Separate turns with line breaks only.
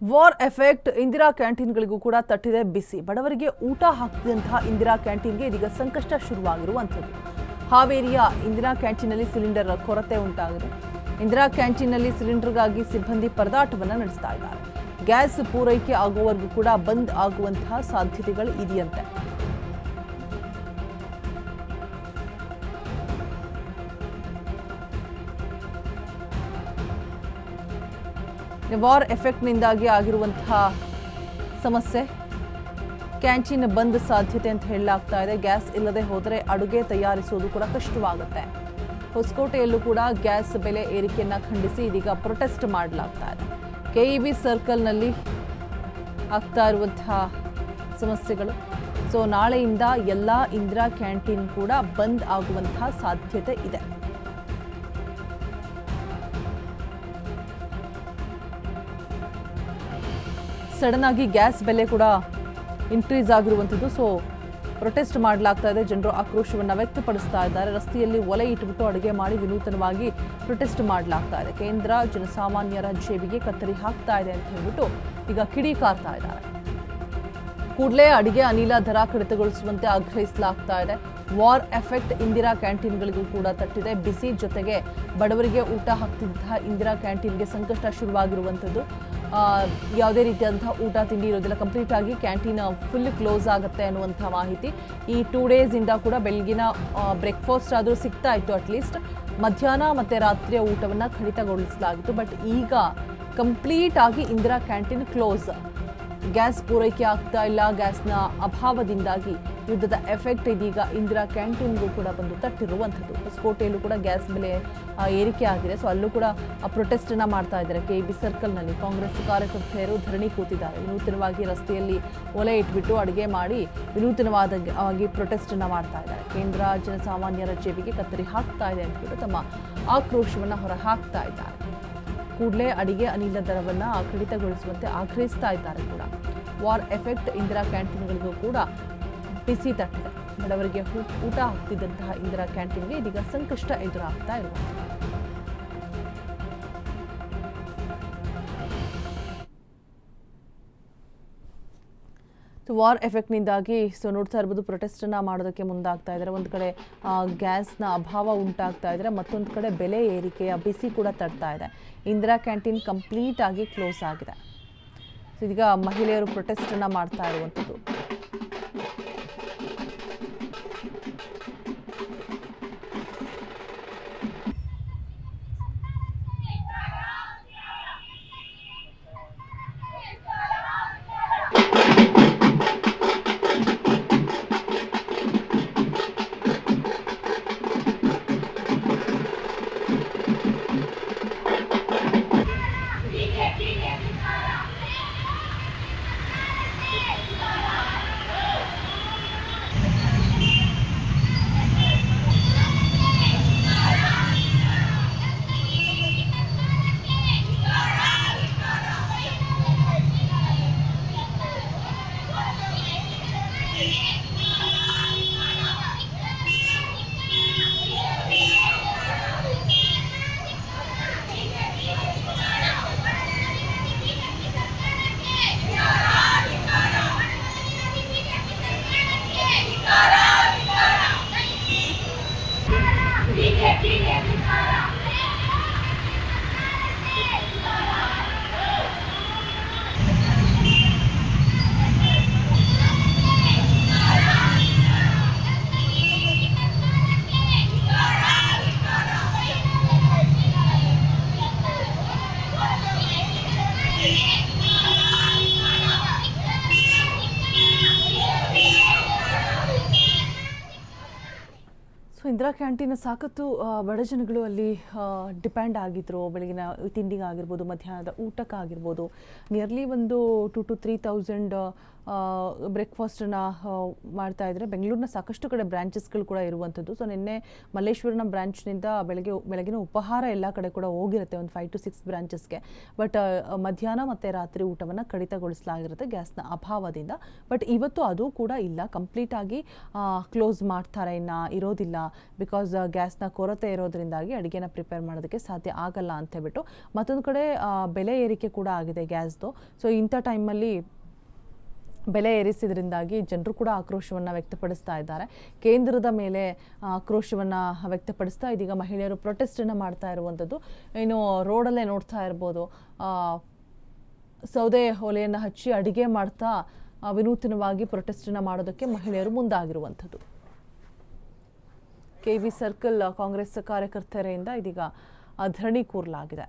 War effect Indira ಕ್ಯಾಂಟೀನ್ಗಳಿಗೂ ಕೂಡ ತಟ್ಟಿದೆ ಬಿಸಿ. ಬಡವರಿಗೆ ಊಟ ಹಾಕಿದಂತಹ ಇಂದಿರಾ ಕ್ಯಾಂಟೀನ್ಗೆ ಇದೀಗ ಸಂಕಷ್ಟ ಶುರುವಾಗಿರುವಂಥದ್ದು. ಹಾವೇರಿಯ ಇಂದಿರಾ ಕ್ಯಾಂಟೀನ್ನಲ್ಲಿ ಸಿಲಿಂಡರ್ ಕೊರತೆ ಉಂಟಾಗಿದೆ. ಇಂದಿರಾ ಕ್ಯಾಂಟೀನ್ನಲ್ಲಿ ಸಿಲಿಂಡರ್ಗಾಗಿ ಸಿಬ್ಬಂದಿ ಪರದಾಟವನ್ನು ನಡೆಸ್ತಾ ಇದ್ದಾರೆ. ಗ್ಯಾಸ್ ಪೂರೈಕೆ ಆಗುವವರೆಗೂ ಕೂಡ ಬಂದ್ ಆಗುವಂತಹ ಸಾಧ್ಯತೆಗಳು ಇದೆಯಂತೆ. ವಾರ್ ಎಫೆಕ್ಟ್ನಿಂದಾಗಿ ಆಗಿರುವಂತಹ ಸಮಸ್ಯೆ, ಕ್ಯಾಂಟೀನ್ ಬಂದ್ ಸಾಧ್ಯತೆ ಅಂತ ಹೇಳಲಾಗ್ತಾ ಇದೆ. ಗ್ಯಾಸ್ ಇಲ್ಲದೆ ಹೋದರೆ ಅಡುಗೆ ತಯಾರಿಸುವುದು ಕೂಡ ಕಷ್ಟವಾಗುತ್ತೆ. ಹೊಸಕೋಟೆಯಲ್ಲೂ ಕೂಡ ಗ್ಯಾಸ್ ಬೆಲೆ ಏರಿಕೆಯನ್ನು ಖಂಡಿಸಿ ಇದೀಗ ಪ್ರೊಟೆಸ್ಟ್ ಮಾಡಲಾಗ್ತಾ ಇದೆ. ಕೆಇಬಿ ಸರ್ಕಲ್ನಲ್ಲಿ ಆಗ್ತಾ ಇರುವಂತಹ ಸಮಸ್ಯೆಗಳು. ಸೊ ನಾಳೆಯಿಂದ ಎಲ್ಲ ಇಂದಿರಾ ಕ್ಯಾಂಟೀನ್ ಕೂಡ ಬಂದ್ ಆಗುವಂತಹ ಸಾಧ್ಯತೆ ಇದೆ. ಸಡನ್ ಆಗಿ ಗ್ಯಾಸ್ ಬೆಲೆ ಕೂಡ ಇನ್ಕ್ರೀಸ್ ಆಗಿರುವಂಥದ್ದು. ಸೊ ಪ್ರೊಟೆಸ್ಟ್ ಮಾಡಲಾಗ್ತಾ ಇದೆ. ಜನರು ಆಕ್ರೋಶವನ್ನು ವ್ಯಕ್ತಪಡಿಸ್ತಾ ಇದ್ದಾರೆ. ರಸ್ತೆಯಲ್ಲಿ ಒಲೆ ಇಟ್ಬಿಟ್ಟು ಅಡುಗೆ ಮಾಡಿ ವಿನೂತನವಾಗಿ ಪ್ರೊಟೆಸ್ಟ್ ಮಾಡಲಾಗ್ತಾ ಇದೆ. ಕೇಂದ್ರ ಜನಸಾಮಾನ್ಯರ ಜೇಬಿಗೆ ಕತ್ತರಿ ಹಾಕ್ತಾ ಇದೆ ಅಂತ ಹೇಳ್ಬಿಟ್ಟು ಈಗ ಕಿಡಿಕಾರ್ತಾ ಇದ್ದಾರೆ. ಕೂಡಲೇ ಅಡುಗೆ ಅನಿಲ ದರ ಕಡಿತಗೊಳಿಸುವಂತೆ ಆಗ್ರಹಿಸಲಾಗ್ತಾ ಇದೆ. ವಾರ್ ಎಫೆಕ್ಟ್ ಇಂದಿರಾ ಕ್ಯಾಂಟೀನ್ಗಳಿಗೂ ಕೂಡ ತಟ್ಟಿದೆ ಬಿಸಿ. ಜೊತೆಗೆ ಬಡವರಿಗೆ ಊಟ ಹಾಕ್ತಿದ್ದಂತಹ ಇಂದಿರಾ ಕ್ಯಾಂಟೀನ್ಗೆ ಸಂಕಷ್ಟ ಶುರುವಾಗಿರುವಂಥದ್ದು. ಯಾವುದೇ ರೀತಿಯಾದಂತಹ ಊಟ ತಿಂಡಿ ಇರೋದಿಲ್ಲ. ಕಂಪ್ಲೀಟ್ ಆಗಿ ಕ್ಯಾಂಟೀನ್ ಫುಲ್ ಕ್ಲೋಸ್ ಆಗುತ್ತೆ ಅನ್ನುವಂಥ ಮಾಹಿತಿ. ಈ 2 ಡೇಸಿಂದ ಕೂಡ ಬೆಳಗಿನ ಬ್ರೇಕ್ಫಾಸ್ಟ್ ಆದರೂ ಸಿಗ್ತಾ ಇತ್ತು. ಅಟ್ಲೀಸ್ಟ್ ಮಧ್ಯಾಹ್ನ ಮತ್ತು ರಾತ್ರಿಯ ಊಟವನ್ನು ಕಡಿತಗೊಳಿಸಲಾಗಿತ್ತು. ಬಟ್ ಈಗ ಕಂಪ್ಲೀಟ್ ಆಗಿ ಇಂದಿರಾ ಕ್ಯಾಂಟೀನ್ ಕ್ಲೋಸ್. ಗ್ಯಾಸ್ ಪೂರೈಕೆ ಆಗ್ತಾ ಇಲ್ಲ. ಗ್ಯಾಸ್ನ ಅಭಾವದಿಂದಾಗಿ ಯುದ್ಧದ ಎಫೆಕ್ಟ್ ಇದೀಗ ಇಂದಿರಾ ಕ್ಯಾಂಟೀನ್ಗೂ ಕೂಡ ಬಂದು ತಟ್ಟಿರುವಂಥದ್ದು. ಹೊಸಕೋಟೆಯಲ್ಲೂ ಕೂಡ ಗ್ಯಾಸ್ ಬೆಲೆ ಏರಿಕೆ ಆಗಿದೆ. ಸೊ ಅಲ್ಲೂ ಕೂಡ ಪ್ರೊಟೆಸ್ಟನ್ನು ಮಾಡ್ತಾ ಇದ್ದಾರೆ. ಕೆಇಬಿ ಸರ್ಕಲ್ನಲ್ಲಿ ಕಾಂಗ್ರೆಸ್ ಕಾರ್ಯಕರ್ತೆಯರು ಧರಣಿ ಕೂತಿದ್ದಾರೆ. ವಿನೂತನವಾಗಿ ರಸ್ತೆಯಲ್ಲಿ ಒಲೆ ಇಟ್ಬಿಟ್ಟು ಅಡುಗೆ ಮಾಡಿ ವಿನೂತನವಾಗಿ ಪ್ರೊಟೆಸ್ಟನ್ನು ಮಾಡ್ತಾ ಇದ್ದಾರೆ. ಕೇಂದ್ರ ಜನಸಾಮಾನ್ಯರ ಜೇಬಿಗೆ ಕತ್ತರಿ ಹಾಕ್ತಾ ಇದೆ ಅಂತ ತಮ್ಮ ಆಕ್ರೋಶವನ್ನು ಹೊರ ಹಾಕ್ತಾ ಇದ್ದಾರೆ. ಕೂಡಲೇ ಅಡಿಗೆ ಅನಿಲ ದರವನ್ನು ಕಡಿತಗೊಳಿಸುವಂತೆ ಆಗ್ರಹಿಸ್ತಾ ಇದ್ದಾರೆ ಕೂಡ. ವಾರ್ ಎಫೆಕ್ಟ್ ಇಂದಿರಾ ಕ್ಯಾಂಟೀನ್ಗಳಿಗೂ ಕೂಡ ಬಿಸಿ ತಟ್ಟಿದೆ. ಬಡವರಿಗೆ ಊಟ ಹಾಕ್ತಿದ್ದಂತಹ ಇಂದಿರಾ ಕ್ಯಾಂಟೀನ್ಗೆ ಇದೀಗ ಸಂಕಷ್ಟ ಎದುರಾಗ್ತಾ ಇರುವ ವಾರ್ ಎಫೆಕ್ಟ್ನಿಂದಾಗಿ ನೋಡ್ತಾ ಇರ್ಬೋದು ಪ್ರೊಟೆಸ್ಟನ್ನು ಮಾಡೋದಕ್ಕೆ ಮುಂದಾಗ್ತಾ ಇದ್ದಾರೆ. ಒಂದು ಕಡೆ ಗ್ಯಾಸ್ನ ಅಭಾವ ಉಂಟಾಗ್ತಾ ಇದ್ದಾರೆ, ಮತ್ತೊಂದು ಕಡೆ ಬೆಲೆ ಏರಿಕೆಯ ಬಿಸಿ ಕೂಡ ತಡ್ತಾ ಇದೆ. ಇಂದಿರಾ ಕ್ಯಾಂಟೀನ್ ಕಂಪ್ಲೀಟ್ ಆಗಿ ಕ್ಲೋಸ್ ಆಗಿದೆ. ಇದೀಗ ಮಹಿಳೆಯರು ಪ್ರೊಟೆಸ್ಟನ್ನು ಮಾಡ್ತಾ ಇರುವಂಥದ್ದು. ಇಂದಿರಾ ಕ್ಯಾಂಟೀನ್ ಸಾಕತ್ತು ಬಡ ಜನಗಳು ಅಲ್ಲಿ ಡಿಪೆಂಡ್ ಆಗಿದ್ರು. ಬೆಳಗಿನ ತಿಂಡಿಗಾಗಿರ್ಬೋದು, ಮಧ್ಯಾಹ್ನದ ಊಟಕ್ಕಾಗಿರ್ಬೋದು. ನಿಯರ್ಲಿ ಒಂದು 2,000 to 3,000 ಬ್ರೇಕ್ಫಾಸ್ಟನ್ನು ಮಾಡ್ತಾ ಇದ್ದಾರೆ. ಬೆಂಗಳೂರಿನ ಸಾಕಷ್ಟು ಕಡೆ ಬ್ರಾಂಚಸ್ಗಳು ಕೂಡ ಇರುವಂಥದ್ದು. ಸೊ ನಿನ್ನೆ ಮಲ್ಲೇಶ್ವರನ ಬ್ರಾಂಚ್ನಿಂದ ಬೆಳಗಿನ ಉಪಹಾರ ಎಲ್ಲ ಕಡೆ ಕೂಡ ಹೋಗಿರುತ್ತೆ, ಒಂದು 5 to 6 ಬ್ರಾಂಚಸ್ಗೆ. ಬಟ್ ಮಧ್ಯಾಹ್ನ ಮತ್ತು ರಾತ್ರಿ ಊಟವನ್ನು ಕಡಿತಗೊಳಿಸಲಾಗಿರುತ್ತೆ ಗ್ಯಾಸ್ನ ಅಭಾವದಿಂದ. ಬಟ್ ಇವತ್ತು ಅದು ಕೂಡ ಇಲ್ಲ, ಕಂಪ್ಲೀಟಾಗಿ ಕ್ಲೋಸ್ ಮಾಡ್ತಾರೆ, ಇರೋದಿಲ್ಲ ಬಿಕಾಸ್ ಗ್ಯಾಸ್ನ ಕೊರತೆ ಇರೋದ್ರಿಂದಾಗಿ ಅಡುಗೆನ ಪ್ರಿಪೇರ್ ಮಾಡೋದಕ್ಕೆ ಸಾಧ್ಯ ಆಗಲ್ಲ ಅಂತ ಹೇಳ್ಬಿಟ್ಟು. ಮತ್ತೊಂದು ಕಡೆ ಬೆಲೆ ಏರಿಕೆ ಕೂಡ ಆಗಿದೆ ಗ್ಯಾಸ್ದು. ಸೊ ಇಂಥ ಟೈಮಲ್ಲಿ ಬೆಲೆ ಏರಿಸಿದ್ರಿಂದಾಗಿ ಜನರು ಕೂಡ ಆಕ್ರೋಶವನ್ನು ವ್ಯಕ್ತಪಡಿಸ್ತಾ ಇದ್ದಾರೆ. ಕೇಂದ್ರದ ಮೇಲೆ ಆಕ್ರೋಶವನ್ನು ವ್ಯಕ್ತಪಡಿಸ್ತಾ ಇದೀಗ ಮಹಿಳೆಯರು ಪ್ರೊಟೆಸ್ಟನ್ನು ಮಾಡ್ತಾ ಇರುವಂಥದ್ದು. ಇನ್ನು ರೋಡಲ್ಲೇ ನೋಡ್ತಾ ಇರ್ಬೋದು, ಸೌದೆ ಒಲೆಯನ್ನು ಹಚ್ಚಿ ಅಡುಗೆ ಮಾಡ್ತಾ ವಿನೂತನವಾಗಿ ಪ್ರೊಟೆಸ್ಟನ್ನು ಮಾಡೋದಕ್ಕೆ ಮಹಿಳೆಯರು ಮುಂದಾಗಿರುವಂಥದ್ದು. KV ಸರ್ಕಲ್ ಕಾಂಗ್ರೆಸ್ ಕಾರ್ಯಕರ್ತೆಯರಿಂದ ಇದೀಗ ಧರಣಿ ಕೂರಲಾಗಿದೆ.